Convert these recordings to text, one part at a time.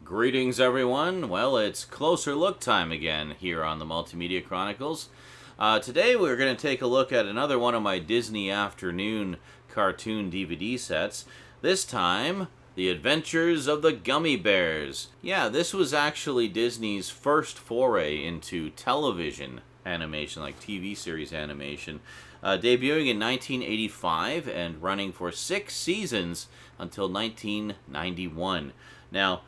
Greetings, everyone. Well, it's closer look time again here on the Multimedia Chronicles. Today we're going to take a look at another one of my Disney Afternoon cartoon DVD sets. This time, The Adventures of the Gummi Bears. Yeah, this was actually Disney's first foray into television animation, like TV series animation, debuting in 1985 and running for 6 seasons until 1991. Now,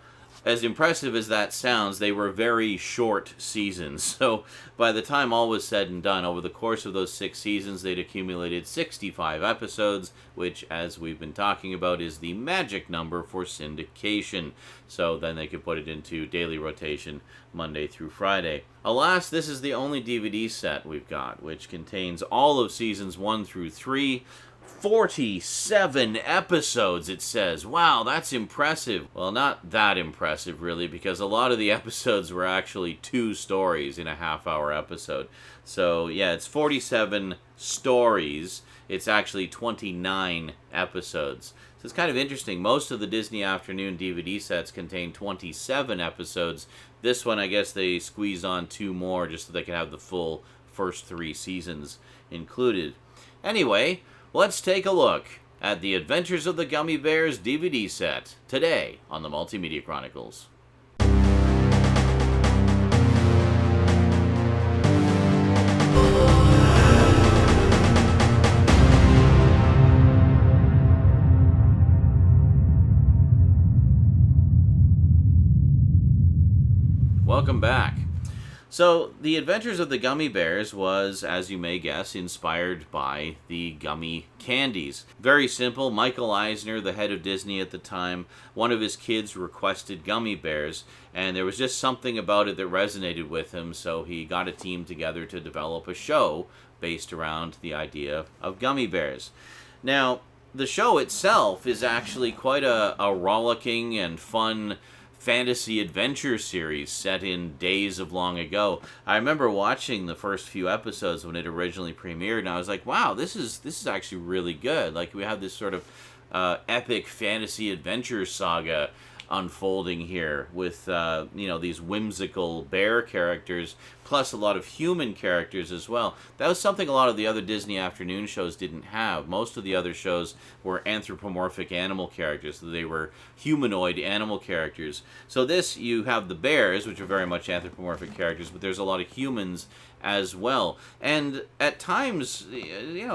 as impressive as that sounds, they were very short seasons. So by the time all was said and done, over the course of those 6 seasons, they'd accumulated 65 episodes, which, as we've been talking about, is the magic number for syndication. So then they could put it into daily rotation Monday through Friday. Alas, this is the only DVD set we've got, which contains all of seasons 1 through 3, 47 episodes, it says. Wow, that's impressive. Well, not that impressive, really, because a lot of the episodes were actually 2 stories in a half-hour episode. So, yeah, it's 47 stories. It's actually 29 episodes. So it's kind of interesting. Most of the Disney Afternoon DVD sets contain 27 episodes. This one, I guess they squeezed on 2 more just so they could have the full first 3 seasons included. Anyway, let's take a look at The Adventures of the Gummi Bears DVD set today on the Multimedia Chronicles. Welcome back. So, The Adventures of the Gummi Bears was, as you may guess, inspired by the gummy candies. Very simple. Michael Eisner, the head of Disney at the time, one of his kids requested gummy bears, and there was just something about it that resonated with him, so he got a team together to develop a show based around the idea of gummy bears. Now, the show itself is actually quite a rollicking and fun fantasy adventure series set in days of long ago. I remember watching the first few episodes when it originally premiered, and I was like, wow, this is actually really good. Like, we have this sort of epic fantasy adventure saga unfolding here with these whimsical bear characters plus a lot of human characters as well. That was something a lot of the other Disney Afternoon shows didn't have. Most of the other shows were anthropomorphic animal characters. They were humanoid animal characters. So this, you have the bears, which are very much anthropomorphic characters, but there's a lot of humans as well. And at times,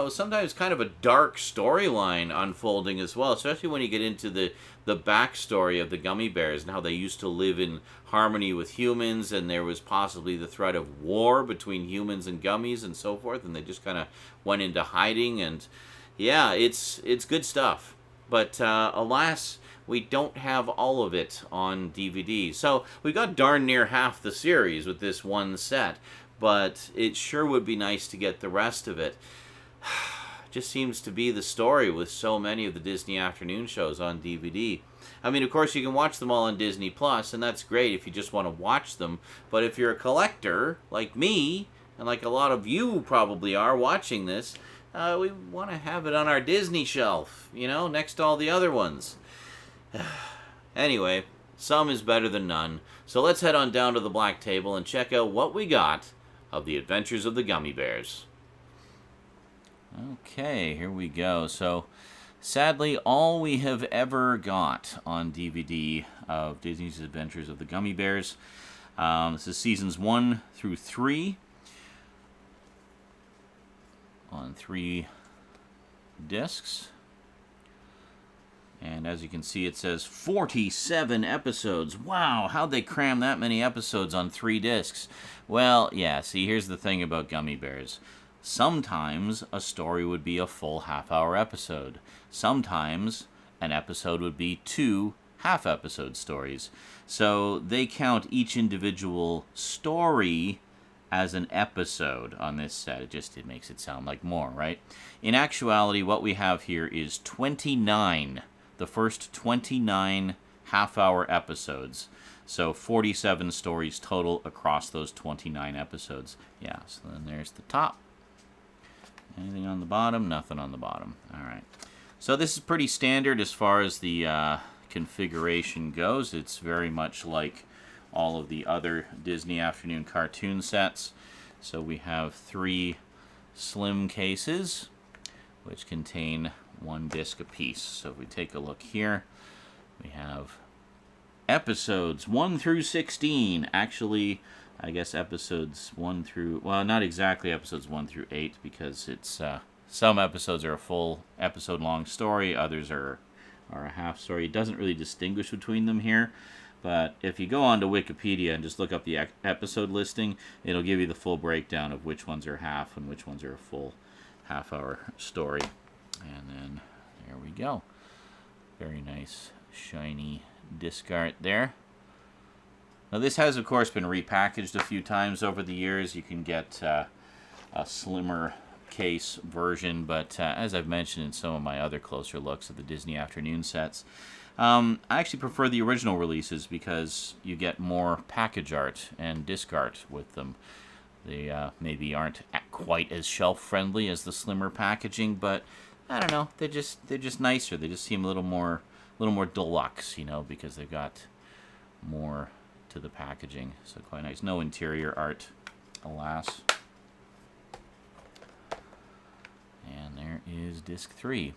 sometimes kind of a dark storyline unfolding as well, especially when you get into the backstory of the gummy bears and how they used to live in harmony with humans, and there was possibly the threat of war between humans and gummies and so forth, and they just kind of went into hiding. And yeah, it's good stuff. But alas, we don't have all of it on DVD. So we got darn near half the series with this one set, but it sure would be nice to get the rest of it. Just seems to be the story with so many of the Disney Afternoon shows on DVD. I mean, of course, you can watch them all on Disney Plus, and that's great if you just want to watch them. But if you're a collector, like me, and like a lot of you probably are watching this, we want to have it on our Disney shelf, next to all the other ones. Anyway, some is better than none. So let's head on down to the black table and check out what we got of The Adventures of the Gummi Bears. Okay, here we go. So, sadly, all we have ever got on DVD of Disney's Adventures of the Gummi Bears. This is seasons 1 through 3 on 3 discs. And as you can see, it says 47 episodes. Wow, how'd they cram that many episodes on 3 discs? Well, yeah, see, here's the thing about Gummi Bears. Sometimes a story would be a full half-hour episode. Sometimes an episode would be 2 half-episode stories. So they count each individual story as an episode on this set. It makes it sound like more, right? In actuality, what we have here is 29, the first 29 half-hour episodes. So 47 stories total across those 29 episodes. Yeah, so then there's the top. Anything on the bottom? Nothing on the bottom. All right. So this is pretty standard as far as the configuration goes, it's very much like all of the other Disney afternoon cartoon sets. So we have 3 slim cases, which contain 1 disc apiece. So if we take a look here, we have episodes 1 through 16. Actually, I guess episodes 1 through, well, not exactly episodes 1 through 8, because it's some episodes are a full episode-long story, others are a half story. It doesn't really distinguish between them here, but if you go onto Wikipedia and just look up the episode listing, it'll give you the full breakdown of which ones are half and which ones are a full half-hour story. And then there we go. Very nice, shiny disc art there. Now this has, of course, been repackaged a few times over the years. You can get a slimmer case version, but as I've mentioned in some of my other closer looks at the Disney afternoon sets, I actually prefer the original releases because you get more package art and disc art with them. They maybe aren't quite as shelf friendly as the slimmer packaging, but I don't know, they're just nicer. They just seem a little more deluxe, you know, because they've got more to the packaging. So quite nice. No interior art, alas. And there is disc 3.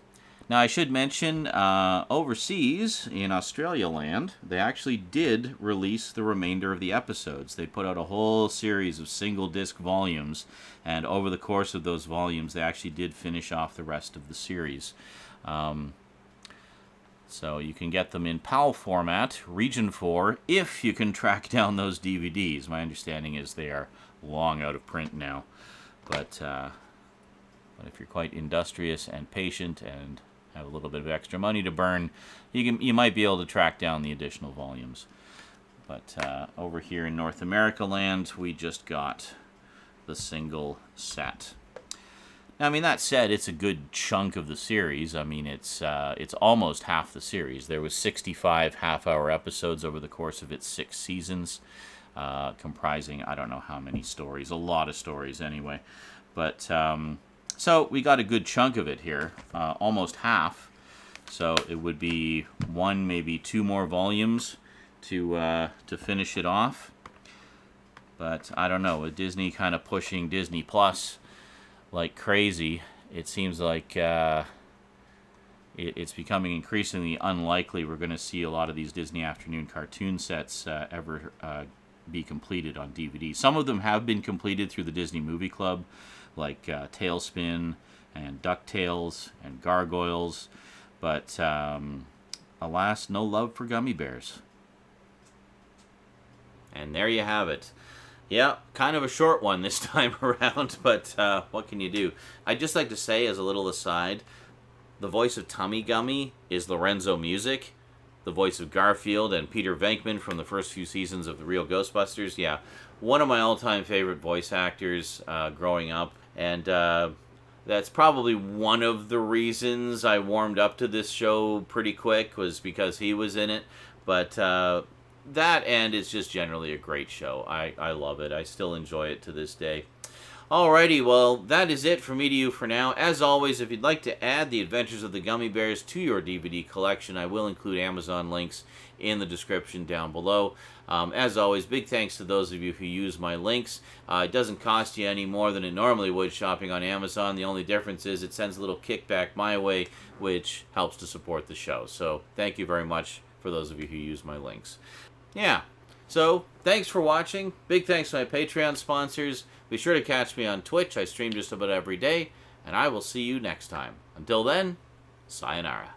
Now I should mention, overseas in Australia land, they actually did release the remainder of the episodes. They put out a whole series of single disc volumes, and over the course of those volumes they actually did finish off the rest of the series. So you can get them in PAL format, Region 4, if you can track down those DVDs. My understanding is they are long out of print now. But if you're quite industrious and patient and have a little bit of extra money to burn, you might be able to track down the additional volumes. But over here in North America land, we just got the single set. Now, I mean, that said, it's a good chunk of the series. I mean, it's almost half the series. There was 65 half-hour episodes over the course of its 6 seasons, comprising, I don't know how many stories, a lot of stories anyway. But so we got a good chunk of it here, almost half. So it would be 1, maybe 2 more volumes to finish it off. But I don't know, with Disney kind of pushing Disney Plus like crazy, it seems like it's becoming increasingly unlikely we're going to see a lot of these Disney afternoon cartoon sets ever be completed on DVD. Some of them have been completed through the Disney Movie Club, like Tailspin and DuckTales and Gargoyles, but alas, no love for Gummy Bears. And there you have it. Yeah, kind of a short one this time around, but what can you do? I'd just like to say, as a little aside, the voice of Tummy Gummy is Lorenzo Music. The voice of Garfield and Peter Venkman from the first few seasons of The Real Ghostbusters. Yeah, one of my all-time favorite voice actors growing up. And that's probably one of the reasons I warmed up to this show pretty quick, was because he was in it. But that, and it's just generally a great show. I love it. I still enjoy it to this day. Alrighty, well, that is it from me to you for now. As always, if you'd like to add The Adventures of the Gummy Bears to your DVD collection, I will include Amazon links in the description down below. As always, big thanks to those of you who use my links. It doesn't cost you any more than it normally would shopping on Amazon. The only difference is it sends a little kickback my way, which helps to support the show. So thank you very much for those of you who use my links. Yeah, so thanks for watching. Big thanks to my Patreon sponsors. Be sure to catch me on Twitch. I stream just about every day, and I will see you next time. Until then, sayonara.